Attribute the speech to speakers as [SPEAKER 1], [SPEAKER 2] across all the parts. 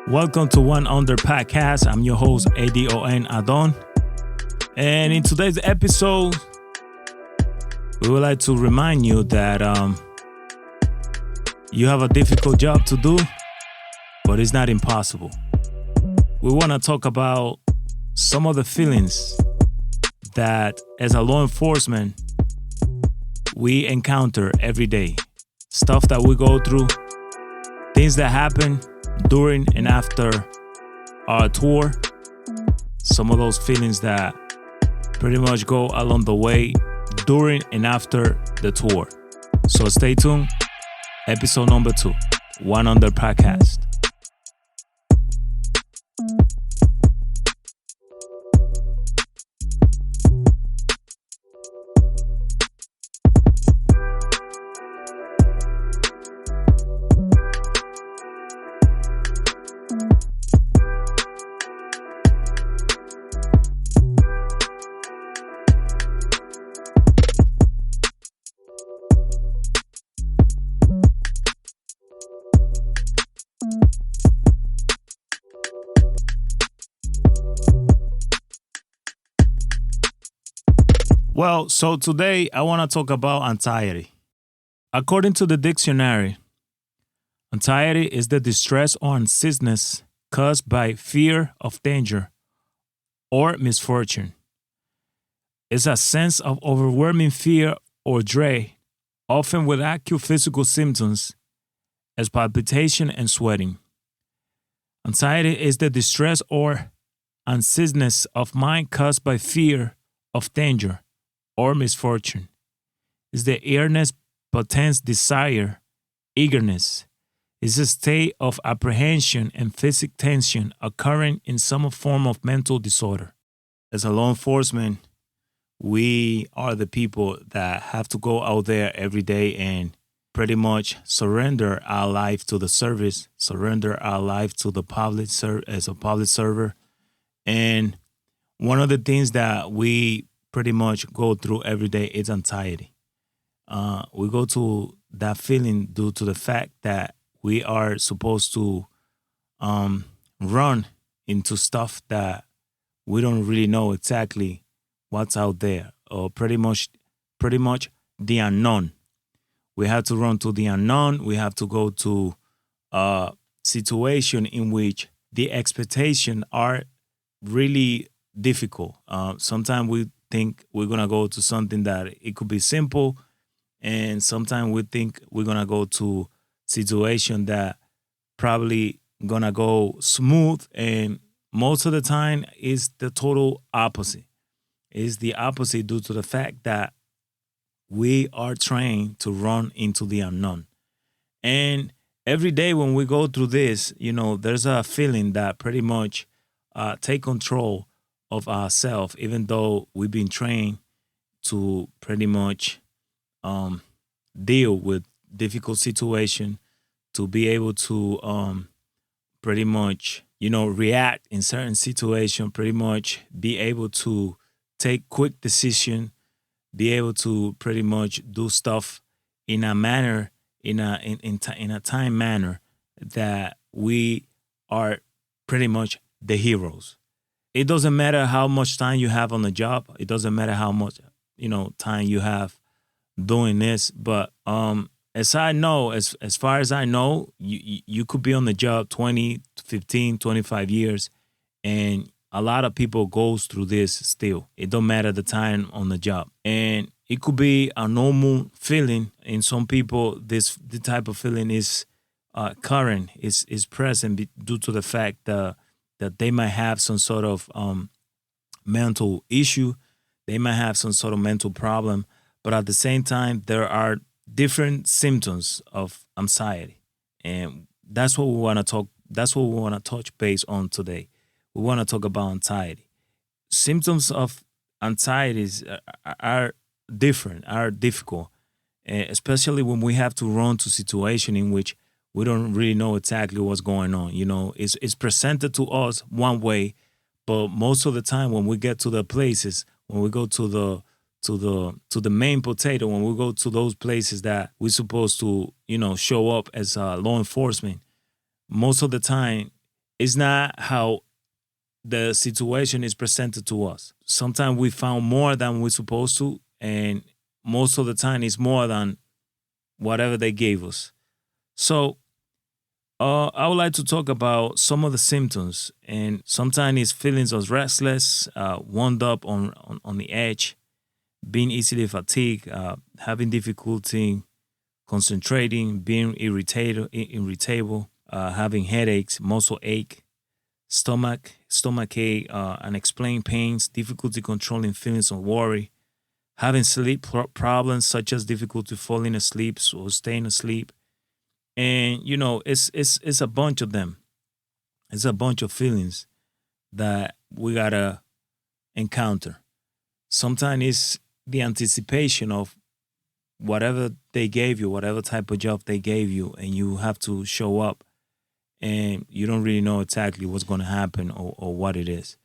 [SPEAKER 1] Welcome to One Under Podcast. I'm your host, Adon Adon. And in today's episode, we would like to remind you that you have a difficult job to do, but it's not impossible. We want to talk about some of the feelings that, as a law enforcement, we encounter every day. Stuff that we go through, things that happen during and after our tour. Some of those feelings that pretty much go along the way during and after the tour. So stay tuned. Episode number 2, One Under Podcast. Well, so today I want to talk about anxiety. According to the dictionary, anxiety is the distress or uneasiness caused by fear of danger or misfortune. It's a sense of overwhelming fear or dread, often with acute physical symptoms as palpitation and sweating. Anxiety is the distress or uneasiness of mind caused by fear of danger or misfortune. Is the earnest, intense desire, eagerness. Is a state of apprehension and physical tension occurring in some form of mental disorder. As a law enforcement, we are the people that have to go out there every day and pretty much surrender our life to the service, surrender our life to the public as a public server. And one of the things that we pretty much go through every day is anxiety. We go to that feeling due to the fact that we are supposed to run into stuff that we don't really know exactly what's out there, or pretty much the unknown. We have to run to the unknown. We have to go to a situation in which the expectations are really difficult. Sometimes we think we're going to go to something that it could be simple, and sometimes we think we're going to go to situation that probably going to go smooth, and most of the time is the total opposite. It's the opposite due to the fact that we are trained to run into the unknown. And every day when we go through this, there's a feeling that pretty much take control of ourselves, even though we've been trained to pretty much deal with difficult situation, to be able to pretty much, react in certain situation, pretty much be able to take quick decision, be able to pretty much do stuff in a manner, in a time manner that we are pretty much the heroes. It doesn't matter how much time you have on the job. It doesn't matter how much, time you have doing this. But as I know, as far as I know, you could be on the job 20, 15, 25 years, and a lot of people goes through this still. It don't matter the time on the job. And it could be a normal feeling. In some people, the type of feeling is current, is present due to the fact that they might have some sort of mental issue. They might have some sort of mental problem. But at the same time, there are different symptoms of anxiety. And that's what we want to talk. That's what we want to touch base on today. We want to talk about anxiety. Symptoms of anxieties are different, are difficult, especially when we have to run to situation in which we don't really know exactly what's going on. It's presented to us one way, but most of the time when we get to the places, when we go to the main potato, when we go to those places that we're supposed to, show up as law enforcement, most of the time It's not how the situation is presented to us. Sometimes we found more than we're supposed to, and most of the time it's more than whatever they gave us. So I would like to talk about some of the symptoms, and sometimes it's feelings of restless, wound up on the edge, being easily fatigued, having difficulty concentrating, being irritable, having headaches, muscle ache, stomach ache, unexplained pains, difficulty controlling feelings of worry, having sleep problems such as difficulty falling asleep or staying asleep, and it's a bunch of them. It's a bunch of feelings that we gotta encounter. Sometimes it's the anticipation of whatever they gave you, whatever type of job they gave you, and you have to show up and you don't really know exactly what's going to happen or what it is.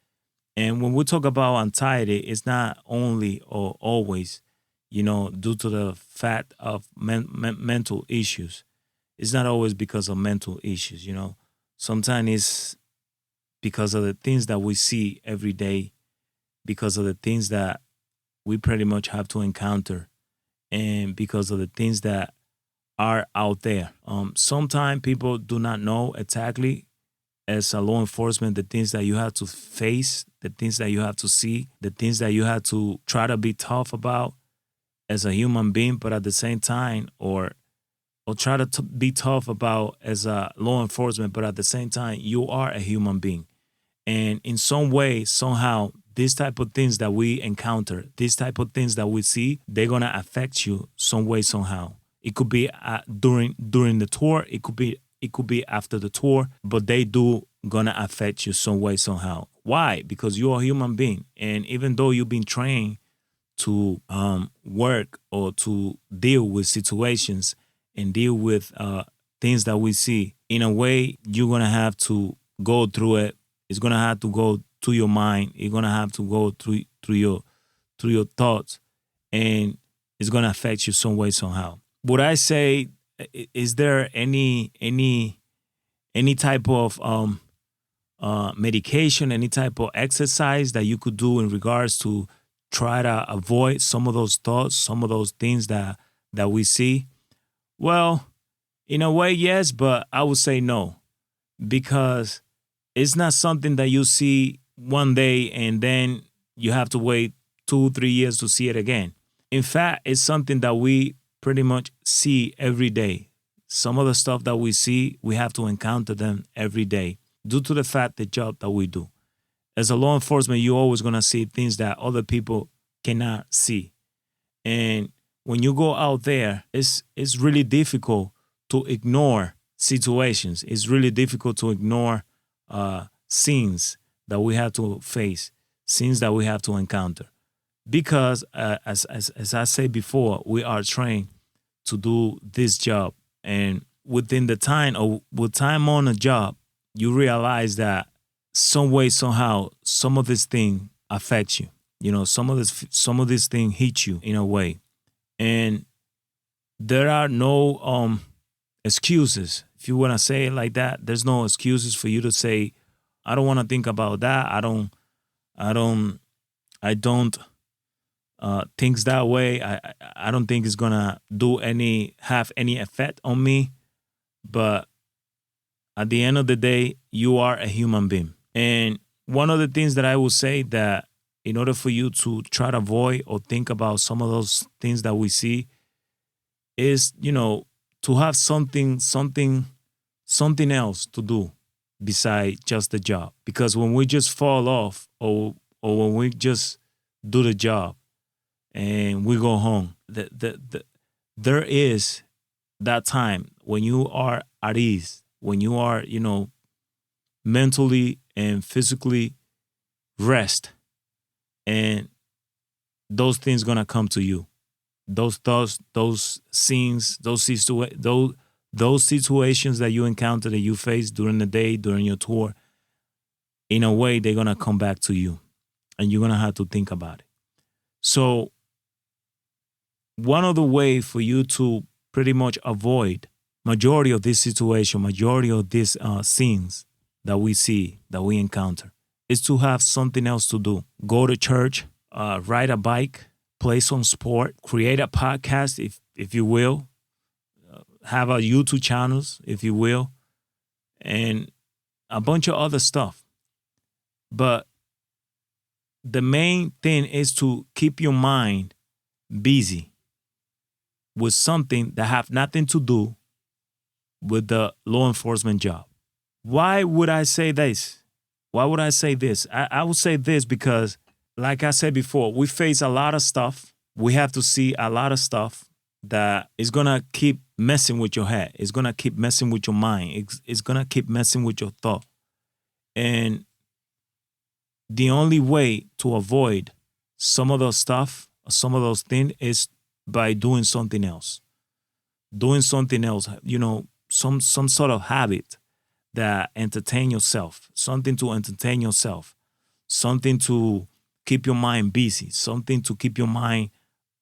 [SPEAKER 1] And when we talk about anxiety, it's not only or always, due to the fact of mental issues. It's not always because of mental issues. Sometimes it's because of the things that we see every day, because of the things that we pretty much have to encounter, and because of the things that are out there. Sometimes people do not know exactly, as a law enforcement, the things that you have to face, the things that you have to see, the things that you have to try to be tough about as a human being, but at the same time, or try to be tough about as a law enforcement, but at the same time, you are a human being. And in some way, somehow, these type of things that we encounter, these type of things that we see, they're gonna affect you some way, somehow. It could be during the tour. It could be after the tour, but they do gonna affect you some way, somehow. Why? Because you're a human being, and even though you've been trained to work or to deal with situations and deal with things that we see, in a way, you're gonna have to go through it. It's gonna have to go to your mind. You're gonna have to go through your thoughts, and it's gonna affect you some way, somehow. Would I say, is there any type of medication, any type of exercise that you could do in regards to try to avoid some of those thoughts, some of those things that we see? Well, in a way, yes, but I would say no, because it's not something that you see one day and then you have to wait 2, 3 years to see it again. In fact, it's something that we pretty much see every day. Some of the stuff that we see, we have to encounter them every day due to the fact the job that we do. As a law enforcement, you're always gonna see things that other people cannot see. And when you go out there, it's really difficult to ignore situations. It's really difficult to ignore scenes that we have to face, scenes that we have to encounter. Because as I said before, we are trained to do this job. And within the time or with time on a job, you realize that some way, somehow, some of this thing affects you. Some of this thing hits you in a way. And there are no excuses. If you want to say it like that, there's no excuses for you to say, I don't want to think about that. I don't things that way. I don't think it's gonna have any effect on me. But at the end of the day, you are a human being. And one of the things that I would say, that in order for you to try to avoid or think about some of those things that we see, is to have something else to do beside just the job. Because when we just fall off, or when we just do the job and we go home, there is that time when you are at ease, when you are mentally and physically rest, and those things gonna come to you. Those thoughts, those scenes, those situations that you encounter, that you face during the day, during your tour, in a way, they're gonna come back to you, and you're gonna have to think about it. So, one of the way for you to pretty much avoid majority of this situation, majority of these scenes, that we see, that we encounter, is to have something else to do. Go to church, ride a bike, play some sport, create a podcast, if you will, have a YouTube channels, if you will, and a bunch of other stuff. But the main thing is to keep your mind busy with something that have nothing to do with the law enforcement job. Why would I say this? Why would I say this? I would say this because, like I said before, we face a lot of stuff. We have to see a lot of stuff that is going to keep messing with your head. It's going to keep messing with your mind. It's going to keep messing with your thought. And the only way to avoid some of those stuff, some of those things, is by doing something else. Doing something else, some sort of habit that entertain yourself, something to entertain yourself, something to keep your mind busy, something to keep your mind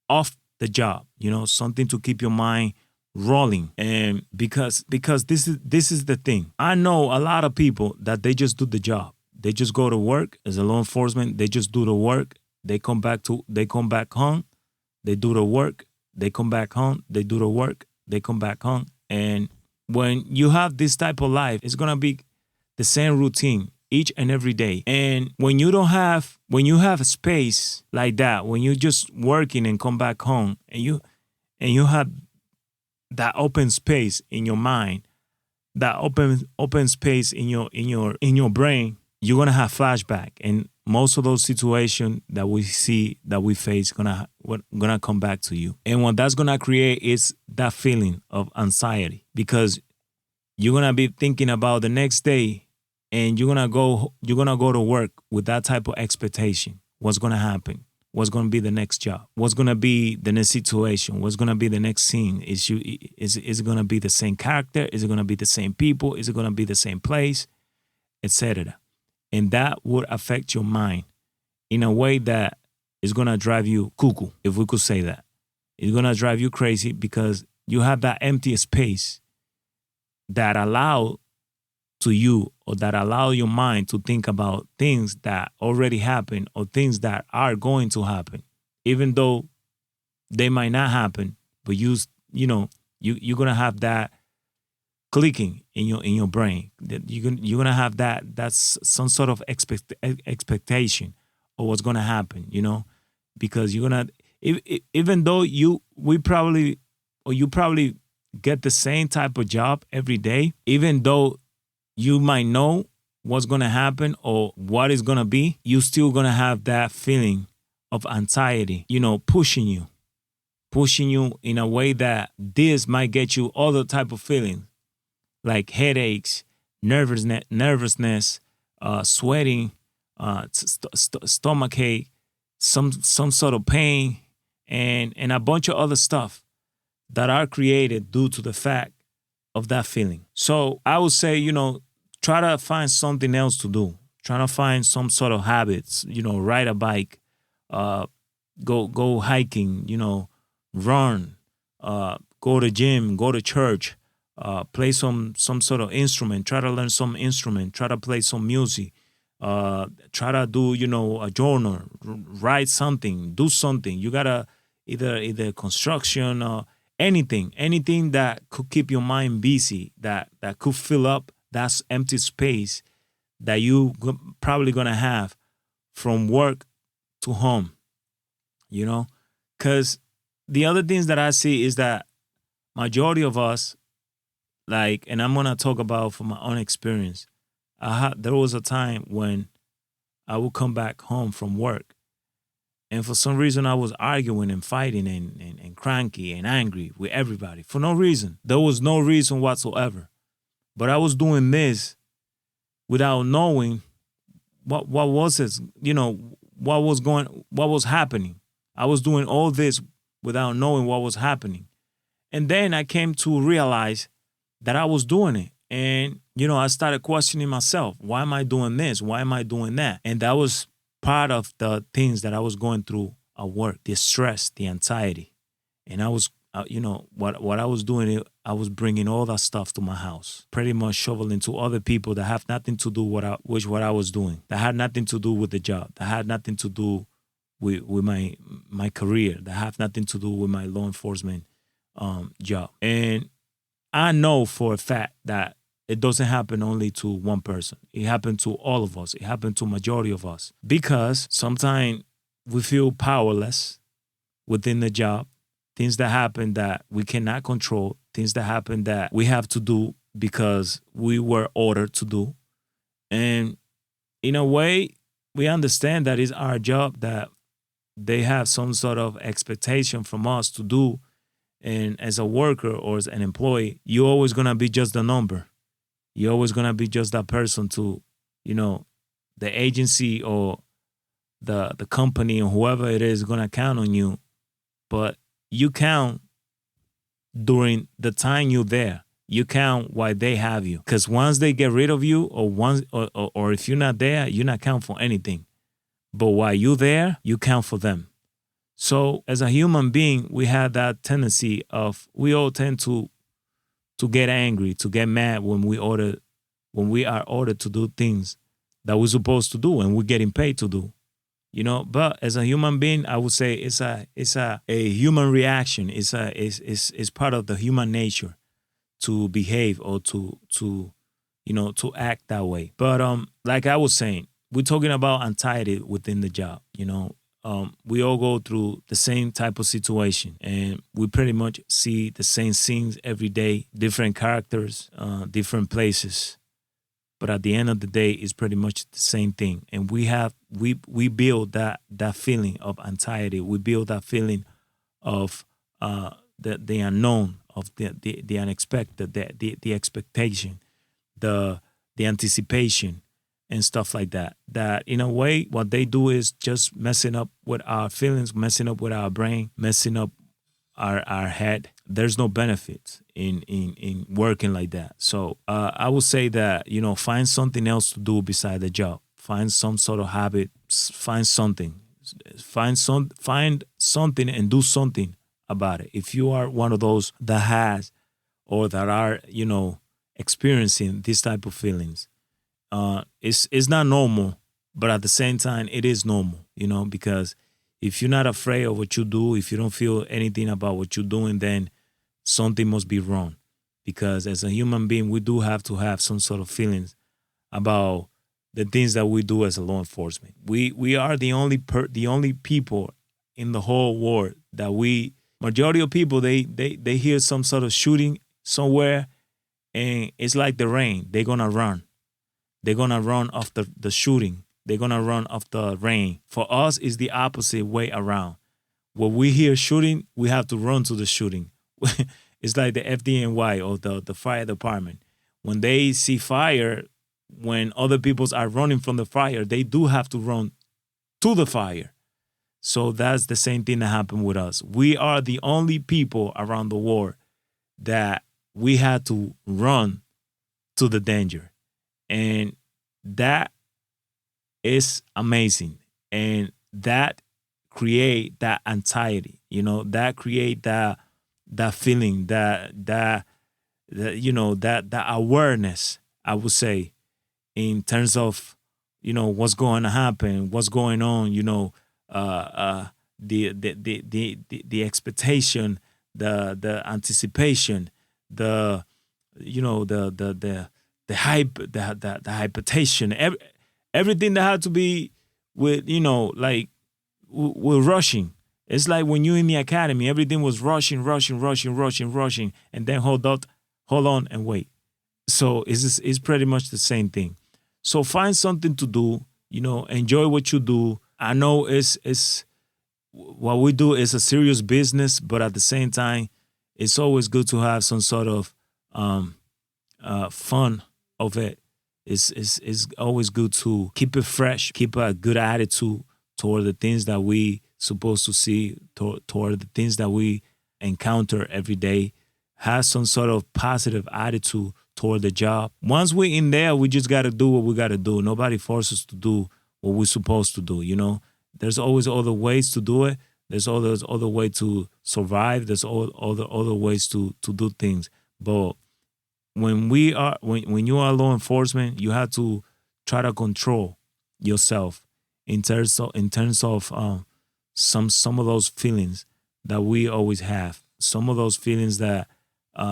[SPEAKER 1] off the job, something to keep your mind rolling. And because this is the thing. I know a lot of people that they just do the job. They just go to work as a law enforcement. They just do the work. They come back home. They do the work. They come back home. They do the work. They come back home. And when you have this type of life, it's gonna be the same routine each and every day. And when you have a space like that, when you're just working and come back home, and you have that open space in your mind, that open space in your brain, you're gonna have flashback, and most of those situations that we see, that we face, gonna come back to you. And what that's gonna create is that feeling of anxiety, because you're gonna be thinking about the next day, and you're gonna go to work with that type of expectation. What's gonna happen? What's gonna be the next job? What's gonna be the next situation? What's gonna be the next scene? Is it gonna be the same character? Is it gonna be the same people? Is it gonna be the same place? Etc. And that would affect your mind in a way that is going to drive you cuckoo, if we could say that. It's going to drive you crazy because you have that empty space that allow your mind to think about things that already happened or things that are going to happen, even though they might not happen. But you're going to have that clicking in your brain. That you're gonna have that's some sort of expectation of what's gonna happen, because you're gonna, even though you probably get the same type of job every day, even though you might know what's gonna happen or what is gonna be, you still gonna have that feeling of anxiety, pushing you in a way that this might get you other type of feelings, like headaches, nervousness, sweating, stomach ache, some sort of pain, and a bunch of other stuff that are created due to the fact of that feeling. So I would say, try to find something else to do. Try to find some sort of habits, ride a bike, go hiking, run, go to gym, go to church. Play some sort of instrument. Try to learn some instrument. Try to play some music. Try to do a journal. Write something. Do something. You gotta either construction or anything that could keep your mind busy. That could fill up that empty space that you probably gonna have from work to home. Because the other things that I see is that majority of us, and I'm gonna talk about from my own experience. There was a time when I would come back home from work, and for some reason I was arguing and fighting and cranky and angry with everybody for no reason. There was no reason whatsoever, but I was doing this without knowing what was it. What was happening. I was doing all this without knowing what was happening, and then I came to realize that I was doing it. And, I started questioning myself. Why am I doing this? Why am I doing that? And that was part of the things that I was going through at work, the stress, the anxiety. And I was what I was doing, I was bringing all that stuff to my house, pretty much shoveling to other people that have nothing to do with what I was doing, that had nothing to do with the job, that had nothing to do with my career, that have nothing to do with my law enforcement job. And I know for a fact that it doesn't happen only to one person. It happened to all of us. It happened to majority of us because sometimes we feel powerless within the job. Things that happen that we cannot control, things that happen that we have to do because we were ordered to do. And in a way, we understand that it's our job, that they have some sort of expectation from us to do. And as a worker or as an employee, you're always going to be just a number. You're always going to be just that person to, the agency or the company or whoever it is going to count on you. But you count during the time you're there. You count why they have you. Because once they get rid of you, or if you're not there, you're not count for anything. But while you're there, you count for them. So as a human being, we have that tendency we all tend to get angry, to get mad when we are ordered to do things that we're supposed to do and we're getting paid to do. But as a human being, I would say it's a human reaction. It's part of the human nature to behave or to act that way. But like I was saying, we're talking about anxiety within the job. We all go through the same type of situation, and we pretty much see the same scenes every day, different characters, different places. But at the end of the day, it's pretty much the same thing. And we build that feeling of anxiety. We build that feeling of the unknown, of the unexpected, the expectation, the anticipation, and stuff like that. That in a way, what they do is just messing up with our feelings, messing up with our brain, messing up our head. There's no benefits in working like that. So I would say that, find something else to do beside the job. Find some sort of habit. Find something. Find something and do something about it. If you are one of those that has or that are, experiencing this type of feelings, it's not normal, but at the same time, it is normal, because if you're not afraid of what you do, if you don't feel anything about what you're doing, then something must be wrong. Because as a human being, we do have to have some sort of feelings about the things that we do as a law enforcement. We are the only people in the whole world that majority of people, they hear some sort of shooting somewhere, and it's like the rain. They're gonna run. They're gonna run off the shooting. They're going to run off the rain. For us, it's the opposite way around. When we hear shooting, we have to run to the shooting. It's like the FDNY or the fire department. When they see fire, when other people are running from the fire, they do have to run to the fire. So that's the same thing that happened with us. We are the only people around the world that we had to run to the danger. And that is amazing. And that create that anxiety, that create that feeling, that awareness, I would say, in terms of, what's going to happen, what's going on, the expectation, the anticipation, the hype, the hypertension, everything that had to be with, like we're rushing. It's like when you're in the academy, everything was rushing, and then hold on and wait. So it's pretty much the same thing. So find something to do, enjoy what you do. I know it's what we do is a serious business, but at the same time, it's always good to have some sort of fun of it. It's always good to keep it fresh, keep a good attitude toward the things that we supposed to see, toward the things that we encounter every day. Have some sort of positive attitude toward the job. Once we're in there, we just got to do what we got to do. Nobody forces us to do what we're supposed to do, There's always other ways to do it. There's all those other way to survive. There's all other ways to do things. But when you are law enforcement, you have to try to control yourself in terms of some of those feelings that we always have. Some of those feelings that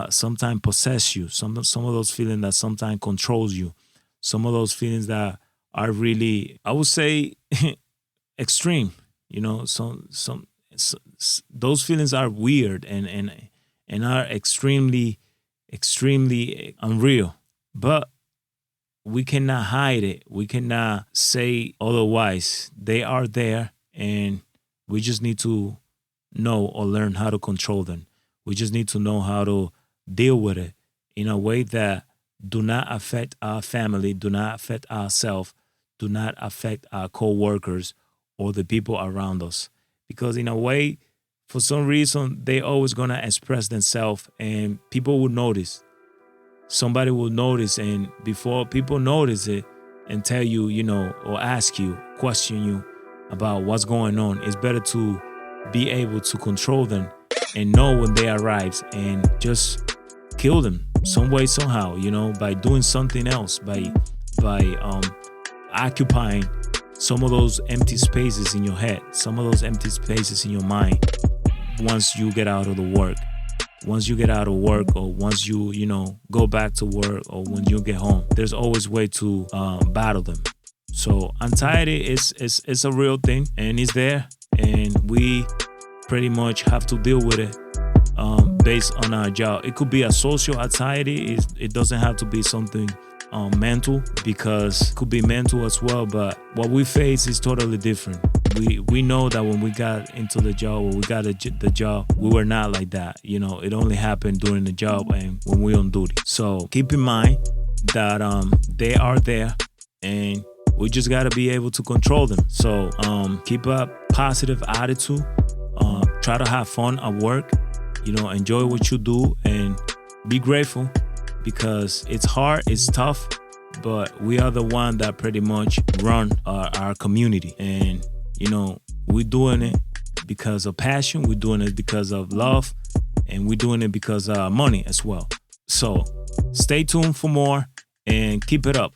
[SPEAKER 1] sometimes possess you. Some of those feelings that sometimes controls you. Some of those feelings that are really, I would say, extreme. You know, those feelings are weird and are extremely unreal. But we cannot hide it. We cannot say otherwise. They are there, and we just need to know or learn how to control them. We just need to know how to deal with it in a way that do not affect our family, do not affect ourselves, do not affect our co-workers or the people around us. Because in a way, for some reason, they always gonna express themselves and people will notice. Somebody will notice, and before people notice it and tell you, or ask you, question you about what's going on, it's better to be able to control them and know when they arrive and just kill them some way, somehow, by doing something else, by occupying some of those empty spaces in your head, some of those empty spaces in your mind once you get out of the work. Once you get out of work, or once you go back to work, or when you get home, there's always way to battle them. So anxiety is a real thing, and it's there, and we pretty much have to deal with it based on our job. It could be a social anxiety. It doesn't have to be something mental, because it could be mental as well. But what we face is totally different. We know that when we got into the job, when we got the job, we were not like that. It only happened during the job and when we're on duty. So keep in mind that they are there, and we just got to be able to control them. So keep a positive attitude. Try to have fun at work. Enjoy what you do and be grateful, because it's hard, it's tough, but we are the one that pretty much run our community. And we're doing it because of passion, we're doing it because of love, and we're doing it because of money as well. So stay tuned for more and keep it up.